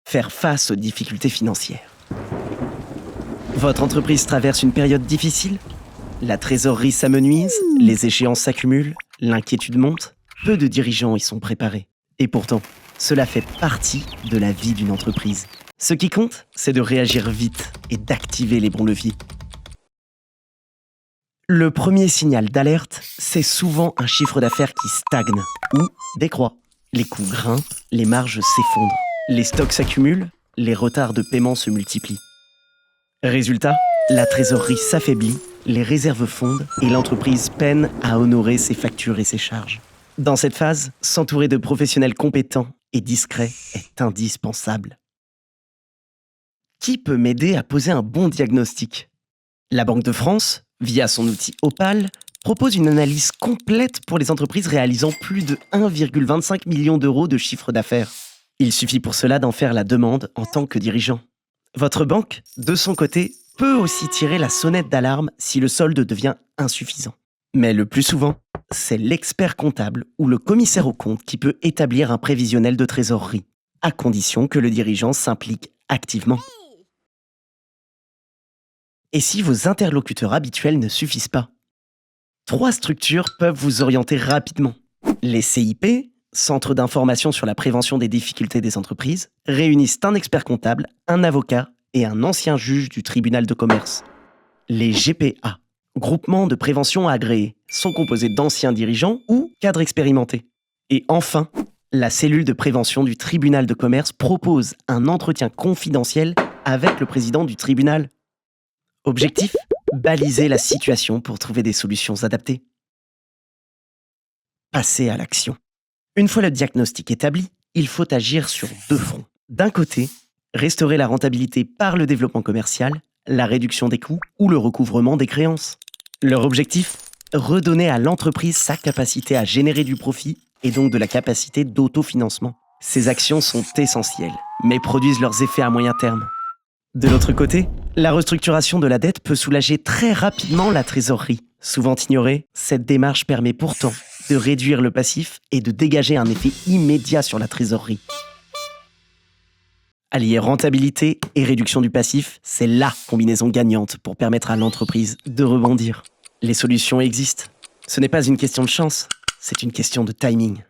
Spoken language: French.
faire face aux difficultés financières. Votre entreprise traverse une période difficile? La trésorerie s'amenuise, les échéances s'accumulent, l'inquiétude monte. Peu de dirigeants y sont préparés. Et pourtant, cela fait partie de la vie d'une entreprise. Ce qui compte, c'est de réagir vite et d'activer les bons leviers. Le premier signal d'alerte, c'est souvent un chiffre d'affaires qui stagne ou décroît. Les coûts grimpent, les marges s'effondrent, les stocks s'accumulent, les retards de paiement se multiplient. Résultat, la trésorerie s'affaiblit, les réserves fondent et l'entreprise peine à honorer ses factures et ses charges. Dans cette phase, s'entourer de professionnels compétents et discrets est indispensable. Qui peut m'aider à poser un bon diagnostic? La Banque de France, via son outil Opal, propose une analyse complète pour les entreprises réalisant plus de 1,25 million d'euros de chiffre d'affaires. Il suffit pour cela d'en faire la demande en tant que dirigeant. Votre banque, de son côté, peut aussi tirer la sonnette d'alarme si le solde devient insuffisant. Mais le plus souvent, c'est l'expert comptable ou le commissaire aux comptes qui peut établir un prévisionnel de trésorerie, à condition que le dirigeant s'implique activement. Et si vos interlocuteurs habituels ne suffisent pas? 3 structures peuvent vous orienter rapidement. Les CIP, Centres d'information sur la prévention des difficultés des entreprises, réunissent un expert comptable, un avocat et un ancien juge du tribunal de commerce. Les GPA, Groupements de prévention agréés, sont composés d'anciens dirigeants ou cadres expérimentés. Et enfin, la cellule de prévention du tribunal de commerce propose un entretien confidentiel avec le président du tribunal. Objectif, baliser la situation pour trouver des solutions adaptées. Passer à l'action. Une fois le diagnostic établi, il faut agir sur 2 fronts. D'un côté, restaurer la rentabilité par le développement commercial, la réduction des coûts ou le recouvrement des créances. Leur objectif, redonner à l'entreprise sa capacité à générer du profit et donc de la capacité d'autofinancement. Ces actions sont essentielles, mais produisent leurs effets à moyen terme. De l'autre côté, la restructuration de la dette peut soulager très rapidement la trésorerie. Souvent ignorée, cette démarche permet pourtant de réduire le passif et de dégager un effet immédiat sur la trésorerie. Allier rentabilité et réduction du passif, c'est la combinaison gagnante pour permettre à l'entreprise de rebondir. Les solutions existent. Ce n'est pas une question de chance, c'est une question de timing.